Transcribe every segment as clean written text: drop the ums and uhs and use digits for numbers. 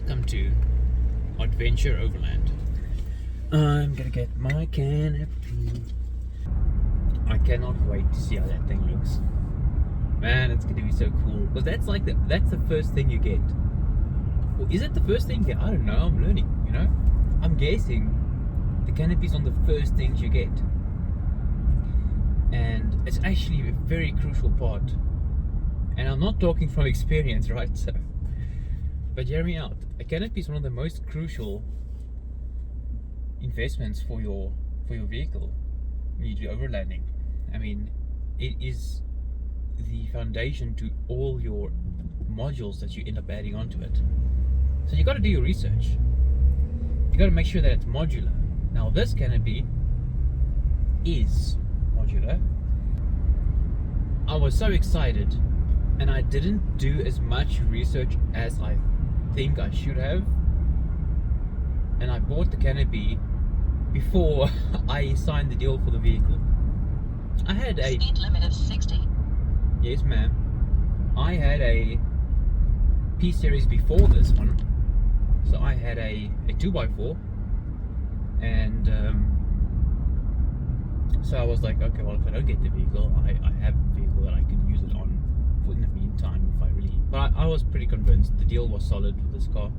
welcome to Adventure Overland. I'm gonna get my Canopy. I cannot wait to see how that thing looks. Man, it's gonna be so cool. Because that's the first thing you get. Or is it the first thing you get? I don't know, I'm learning, you know? I'm guessing the Canopy's on the first things you get. And it's actually a very crucial part. And I'm not talking from experience, right? So, but hear me out. A Canopy is one of the most crucial investments for your vehicle when you do overlanding. I mean, it is the foundation to all your modules that you end up adding onto it. So you got to do your research. You got to make sure that it's modular. Now this Canopy is modular. I was so excited, and I didn't do as much research as I think I should have, and I bought the Canopy before I signed the deal for the vehicle. I had a speed limit of 60. Yes, ma'am. I had a P-Series before this one, so I had a 2x4, and so I was like, okay, well, if I don't get the vehicle, I have a vehicle that I can use it on for in the meantime if I really. But I was pretty convinced the deal was solid with this car,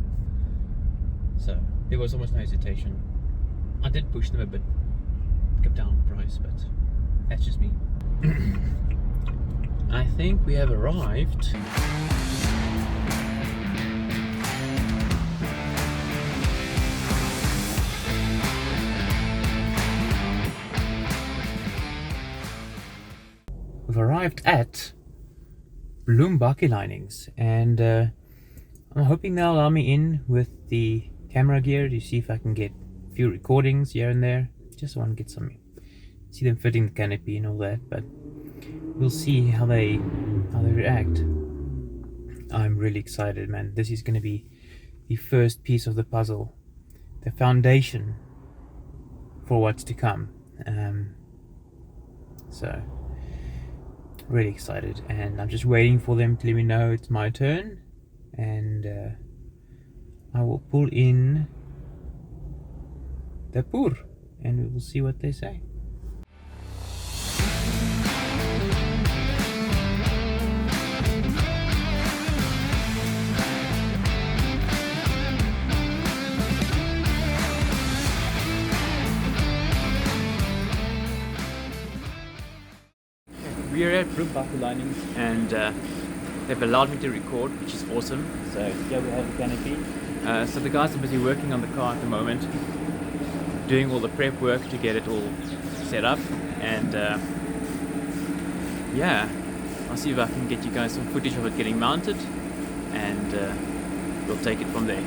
so there was almost no hesitation. I did push them a bit, kept down the price, but that's just me. I think we have arrived. We've arrived at Bloem Bakkie Linings, and I'm hoping they'll allow me in with the camera gear to see if I can get a few recordings here and there. Just want to get some, see them fitting the Canopy and all that, but we'll see how they react. I'm really excited, man. This is going to be the first piece of the puzzle, the foundation for what's to come. So really excited, and I'm just waiting for them to let me know it's my turn, and I will pull in the pur and we will see what they say. We are at Bloem Bakkie Linings, and they've allowed me to record, which is awesome. So here we have the Canopy. So the guys are busy working on the car at the moment, doing all the prep work to get it all set up, and yeah, I'll see if I can get you guys some footage of it getting mounted, and we'll take it from there.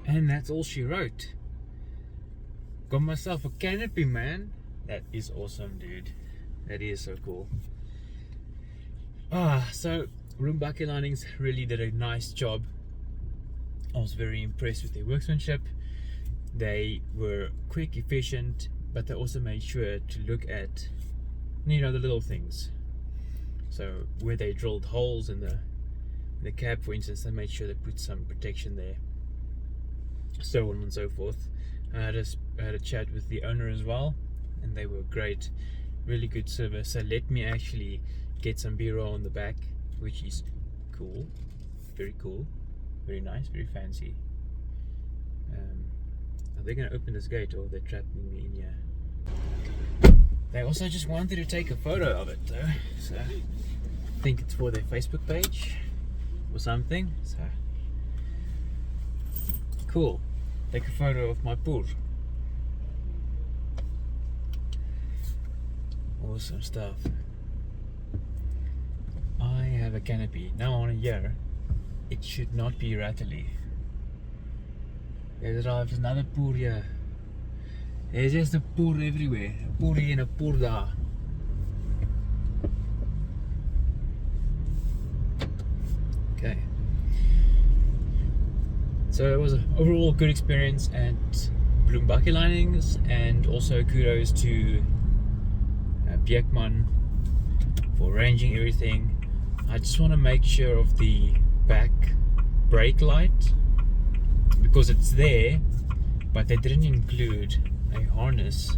And that's all she wrote. Got myself a Canopy, man. That is awesome, dude. That is so cool. So Bloem Bakkie Linings really did a nice job. I was very impressed with their workmanship. They were quick, efficient, but they also made sure to look at, you know, the little things. So where they drilled holes in the cab, for instance, they made sure they put some protection there, so on and so forth. I had a chat with the owner as well, and they were great, really good service. So let me actually get some B-roll on the back, which is cool, very cool, very nice, very fancy. Are they going to open this gate or they're trapping me in here? They also just wanted to take a photo of it though, so I think it's for their Facebook page or something. So cool, take a photo of my pool. Awesome stuff. I have a Canopy. Now on a year, it should not be rattly. There's another pool here. There's just a pool everywhere. A pool here and a pool there. Okay. So it was an overall good experience at Bloem Bakkie Linings, and also kudos to Beekman for arranging everything. I just want to make sure of the back brake light because it's there, but they didn't include a harness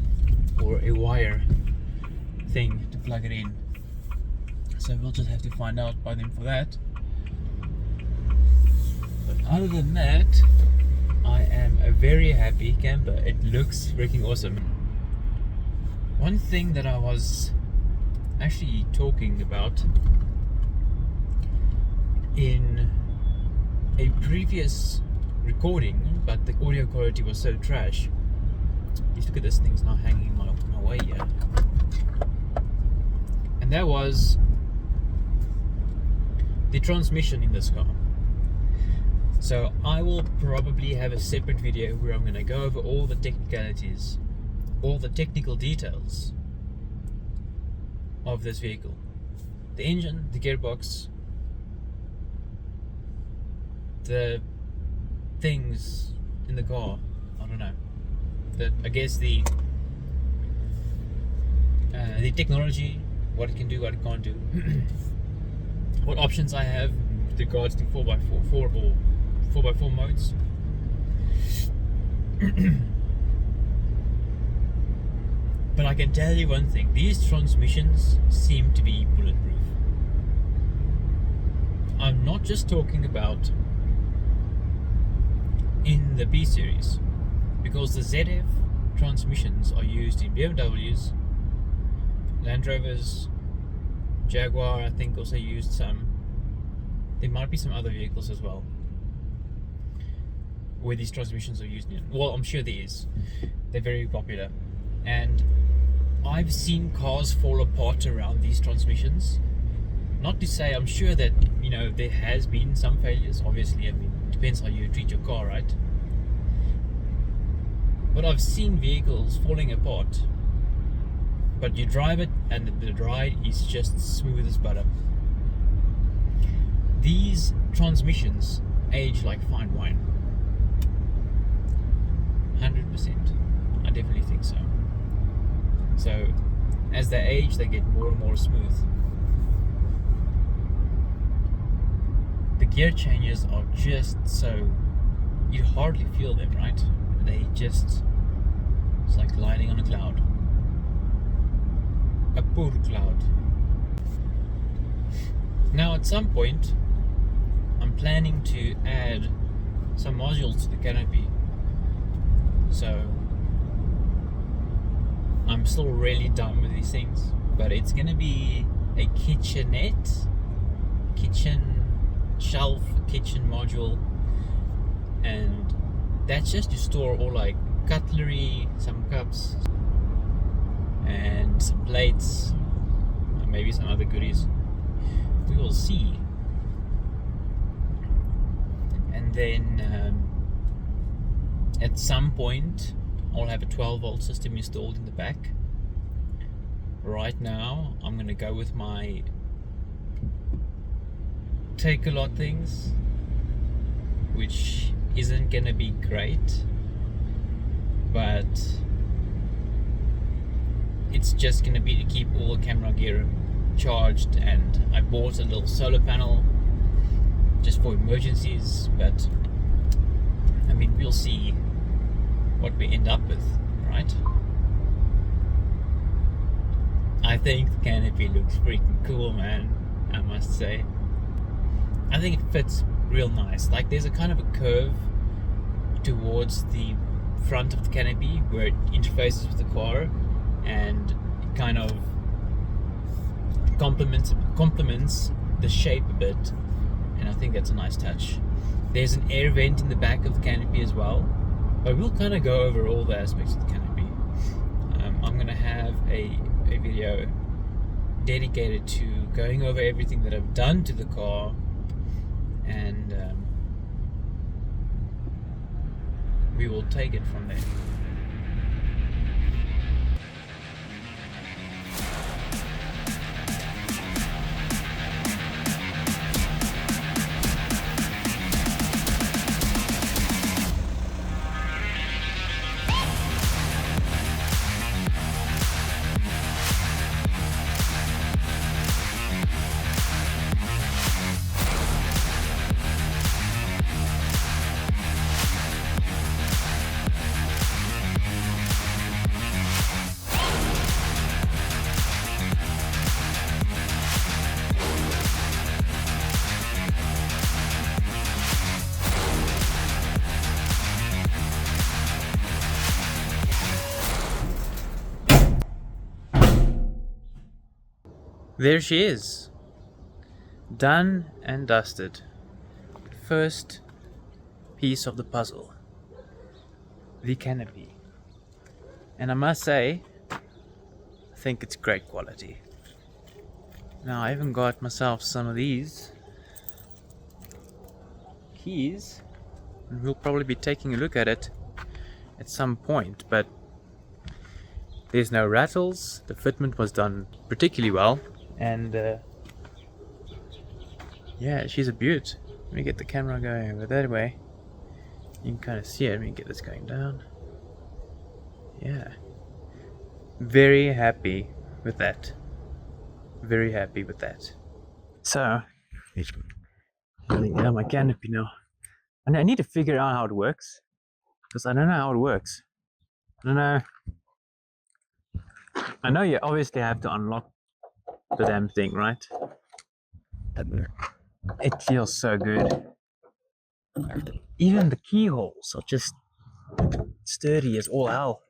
or a wire thing to plug it in, so we'll just have to find out by them for that. But other than that, I am a very happy camper. It looks freaking awesome. One thing that I was actually talking about in a previous recording, but the audio quality was so trash. Just look at this thing's now hanging in my way here. And that was the transmission in this car. So I will probably have a separate video where I'm going to go over all the technicalities, all the technical details of this vehicle. The engine, the gearbox, the things in the car, I don't know. I guess the technology, what it can do, what it can't do, what options I have with regards to 4x4 or 4x4 modes. But I can tell you one thing, these transmissions seem to be bulletproof. I'm not just talking about in the P-Series, because the ZF transmissions are used in BMWs, Land Rovers, Jaguar I think also used some. There might be some other vehicles as well where these transmissions are used in. Well, I'm sure there is. They're very popular. And I've seen cars fall apart around these transmissions. Not to say, I'm sure that, you know, there has been some failures. Obviously, I mean, it depends how you treat your car, right? But I've seen vehicles falling apart, but you drive it and the ride is just smooth as butter. These transmissions age like fine wine. 100%. I definitely think so. So as they age, they get more and more smooth. The gear changes are just so, you hardly feel them, right? They just, it's like gliding on a cloud. A poor cloud. Now at some point, I'm planning to add some modules to the Canopy. So I'm still really done with these things, but it's gonna be a kitchenette, kitchen shelf, kitchen module, and that's just to store all like cutlery, some cups, and some plates, and maybe some other goodies. We will see. And then at some point I'll have a 12-volt system installed in the back. Right now I'm gonna go with my take-a-lot things, which isn't gonna be great, but it's just gonna be to keep all the camera gear charged. And I bought a little solar panel just for emergencies, but I mean, we'll see what we end up with, right? I think the Canopy looks freaking cool, man, I must say. I think it fits real nice. Like, there's a kind of a curve towards the front of the canopy where it interfaces with the car, and it kind of complements the shape a bit, and I think that's a nice touch. There's an air vent in the back of the canopy as well, but we'll kind of go over all the aspects of the canopy. I'm going to have a video dedicated to going over everything that I've done to the car, and we will take it from there. There she is, done and dusted. First piece of the puzzle, the canopy. And I must say, I think it's great quality. Now I even got myself some of these keys, and we'll probably be taking a look at it at some point, but there's no rattles. The fitment was done particularly well. And yeah, she's a beaut. Let me get the camera going over that way. You can kind of see it. Let me get this going down. Yeah, very happy with that. Very happy with that. So, my canopy now. And I need to figure out how it works, because I don't know how it works. I don't know. I know you obviously have to unlock the damn thing, right? It feels so good. Even the keyholes are just sturdy as all hell.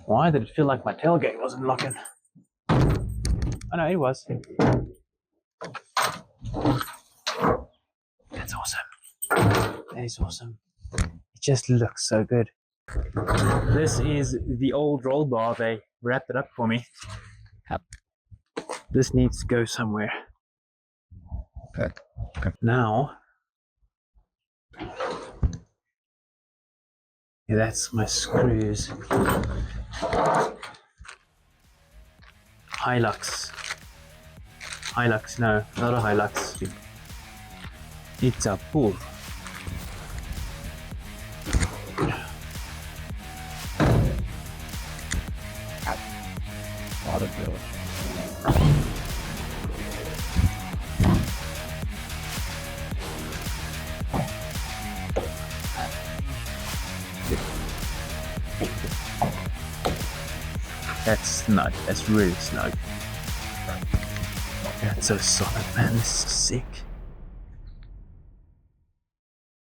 Why did it feel like my tailgate wasn't locking? Oh no, it was. That's awesome. That is awesome. It just looks so good. This is the old roll bar. They wrapped it up for me. This needs to go somewhere. Okay. Now, yeah, that's my screws. Hilux. No, not a Hilux. It's a pull. That's snug. That's really snug. That's so solid, man. This is sick.